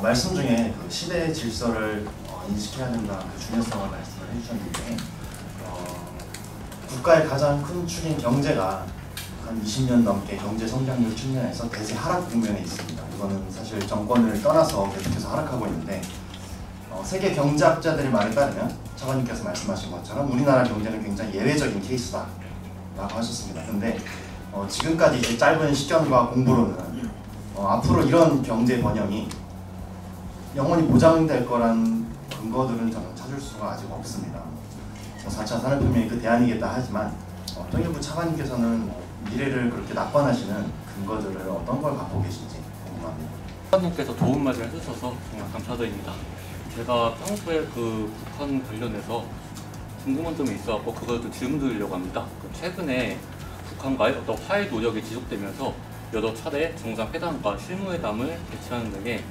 말씀 중에 그 시대의 질서를 인식해야 된다는 그 중요성을 말씀을 해주셨는데 국가의 가장 큰 축인 경제가 한 20년 넘게 경제 성장률 측면에서 대세 하락 국면에 있습니다. 이거는 사실 정권을 떠나서 계속해서 하락하고 있는데 세계 경제학자들의 말에 따르면 차관님께서 말씀하신 것처럼 우리나라 경제는 굉장히 예외적인 케이스다 라고 하셨습니다. 근데 지금까지 이제 짧은 시견과 공부로는 앞으로 이런 경제 번영이 영원히 보장될 거란 근거들은 저는 찾을 수가 아직 없습니다. 4차 산업혁명이 그 대안이겠다 하지만 통일부 차관님께서는 미래를 그렇게 낙관하시는 근거들을 어떤 걸 갖고 계신지 궁금합니다. 차관님께서 좋은 말을 해주셔서 정말 감사드립니다. 제가 평소에 그 북한 관련해서 궁금한 점이 있어서 그걸 좀 질문 드리려고 합니다. 최근에 북한과의 어떤 화해 노력이 지속되면서 여러 차례 정상회담과 실무회담을 개최하는 등의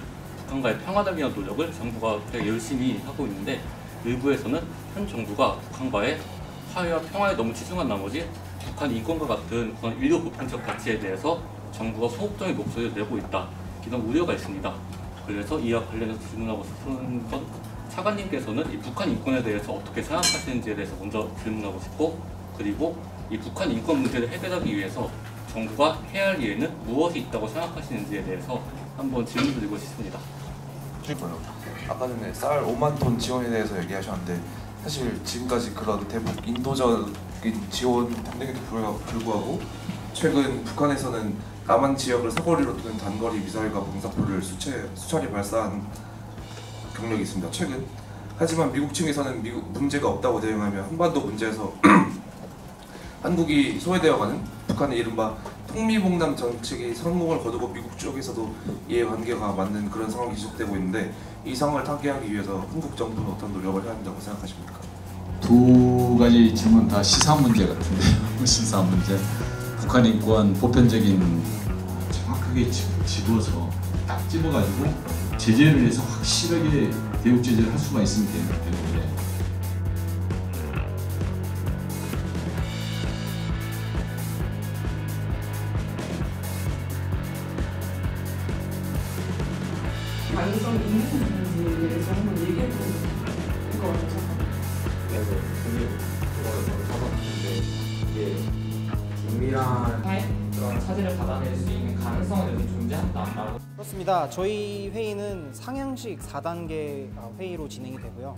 북한과의 평화를 위한 노력을 정부가 되게 열심히 하고 있는데 일부에서는 현 정부가 북한과의 화해와 평화에 너무 치중한 나머지 북한 인권과 같은 그런 인류 보편적 가치에 대해서 정부가 소극적인 목소리를 내고 있다. 이런 우려가 있습니다. 그래서 이와 관련해서 질문하고 싶은 건 차관님께서는 이 북한 인권에 대해서 어떻게 생각하시는지에 대해서 먼저 질문하고 싶고 그리고 이 북한 인권 문제를 해결하기 위해서 정부가 해야 할 일에는 무엇이 있다고 생각하시는지에 대해서 한번 질문드리고 싶습니다. 아까 전에 쌀 5만 톤 지원에 대해서 얘기하셨는데 사실 지금까지 그런 대북 인도적인 지원 등등에도 불구하고 최근 북한에서는 남한 지역을 사거리로 두는 단거리 미사일과 방사포를 수차례 발사한 경력이 있습니다. 최근 하지만 미국 측에서는 문제가 없다고 대응하며 한반도 문제에서 한국이 소외되어가는 북한의 이른바 통미봉남 정책이 성공을 거두고 미국 쪽에서도 이해관계가 맞는 그런 상황이 지속되고 있는데 이 상황을 타개하기 위해서 한국 정부는 어떤 노력을 해야 한다고 생각하십니까? 두 가지 질문 다 시사 문제 같은데요. 시사 문제. 북한 인권 보편적인 정확하게 집어서 딱 집어가지고 제재를 해서 확실하게 대북 제재를 할 수가 있으면 되는데 가능성이 있는 부분에 대해서 한번 얘기해 보는 것 같아서. 그래서 분이 그걸 잡았는데 이게 긴밀한 그런 차질을 받아낼 수 있는 가능성은 여기 존재한다라고. 그렇습니다. 저희 회의는 상향식 4단계 회의로 진행이 되고요.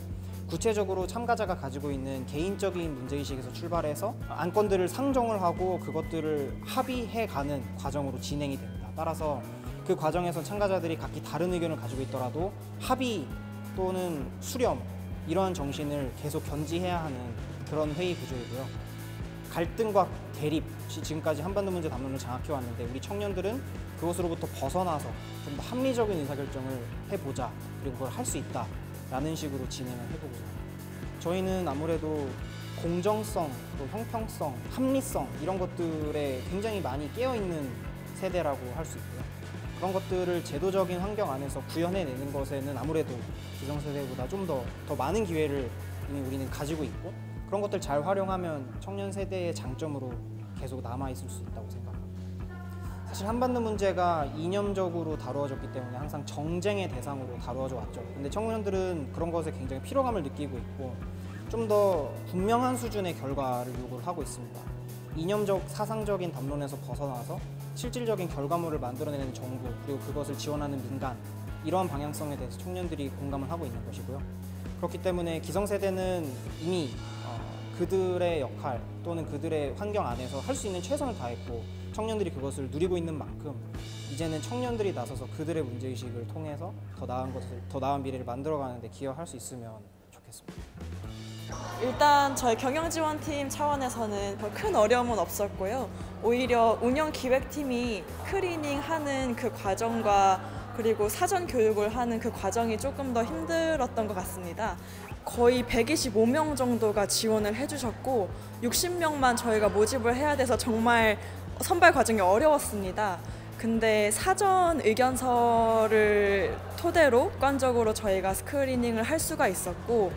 구체적으로 참가자가 가지고 있는 개인적인 문제의식에서 출발해서 안건들을 상정을 하고 그것들을 합의해가는 과정으로 진행이 됩니다. 따라서 그 과정에서 참가자들이 각기 다른 의견을 가지고 있더라도 합의 또는 수렴 이러한 정신을 계속 견지해야 하는 그런 회의 구조이고요. 갈등과 대립이 지금까지 한반도 문제 담론을 장악해 왔는데 우리 청년들은 그것으로부터 벗어나서 좀 더 합리적인 의사결정을 해보자 그리고 그걸 할 수 있다 라는 식으로 진행을 해보고자 합니다. 저희는 아무래도 공정성, 또 형평성, 합리성 이런 것들에 굉장히 많이 깨어있는 세대라고 할 수 있고요. 그런 것들을 제도적인 환경 안에서 구현해내는 것에는 아무래도 기성세대보다 좀 더 많은 기회를 이미 우리는 가지고 있고 그런 것들 잘 활용하면 청년 세대의 장점으로 계속 남아있을 수 있다고 생각합니다. 사실 한반도 문제가 이념적으로 다루어졌기 때문에 항상 정쟁의 대상으로 다루어져 왔죠. 근데 청년들은 그런 것에 굉장히 피로감을 느끼고 있고 좀 더 분명한 수준의 결과를 요구를 하고 있습니다. 이념적, 사상적인 담론에서 벗어나서 실질적인 결과물을 만들어내는 정부 그리고 그것을 지원하는 민간 이러한 방향성에 대해서 청년들이 공감을 하고 있는 것이고요. 그렇기 때문에 기성세대는 이미 그들의 역할 또는 그들의 환경 안에서 할 수 있는 최선을 다했고 청년들이 그것을 누리고 있는 만큼 이제는 청년들이 나서서 그들의 문제의식을 통해서 더 나은 미래를 만들어가는 데 기여할 수 있으면 좋겠습니다. 일단 저희 경영지원팀 차원에서는 별 큰 어려움은 없었고요. 오히려 운영기획팀이 스크리닝하는 그 과정과 그리고 사전 교육을 하는 그 과정이 조금 더 힘들었던 것 같습니다. 거의 125명 정도가 지원을 해주셨고 60명만 저희가 모집을 해야 돼서 정말 선발 과정이 어려웠습니다. 근데 사전 의견서를 토대로 객관적으로 저희가 스크리닝을 할 수가 있었고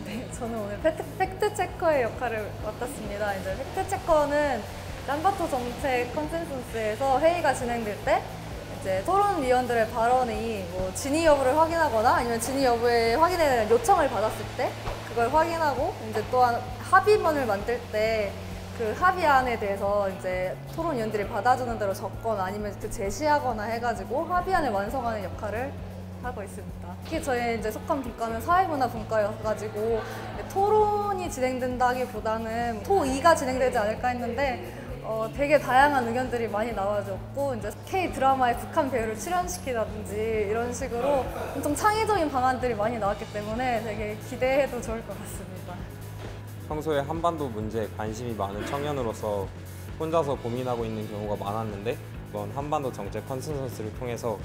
네, 저는 오늘 팩트 체커의 역할을 맡았습니다. 이제 팩트 체커는 람바토 정책 컨센서스에서 회의가 진행될 때 이제 이제 토론위원들의 발언이 뭐 진위 여부를 확인하거나 아니면 진위 여부의 확인에 대한 요청을 받았을 때 그걸 확인하고 이제 또한 합의문을 만들 때 그 합의안에 대해서 이제 토론위원들이 받아주는 대로 적거나 아니면 그 제시하거나 해가지고 합의안을 완성하는 역할을 하고 있습니다. 특히 저희 이제 속한 분과는 사회문화분과여가지고 토론이 진행된다기보다는 토의가 진행되지 않을까 했는데 되게 다양한 의견들이 많이 나와줬고 이제 K 드라마에 북한 배우를 출연시키다든지 이런 식으로 엄청 창의적인 방안들이 많이 나왔기 때문에 되게 기대해도 좋을 것 같습니다. 평소에 한반도 문제에 관심이 많은 청년으로서 혼자서 고민하고 있는 경우가 많았는데 이번 한반도 정책 컨센서스를 통해서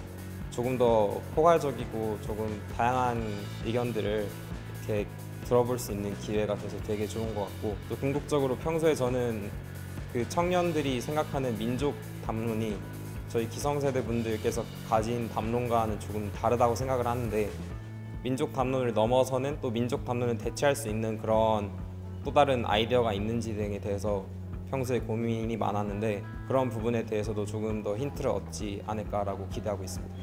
조금 더 포괄적이고 조금 다양한 의견들을 이렇게 들어볼 수 있는 기회가 돼서 되게 좋은 것 같고 또 궁극적으로 평소에 저는 그 청년들이 생각하는 민족 담론이 저희 기성세대 분들께서 가진 담론과는 조금 다르다고 생각을 하는데 민족 담론을 넘어서는 또 민족 담론을 대체할 수 있는 그런 또 다른 아이디어가 있는지 등에 대해서 평소에 고민이 많았는데 그런 부분에 대해서도 조금 더 힌트를 얻지 않을까라고 기대하고 있습니다.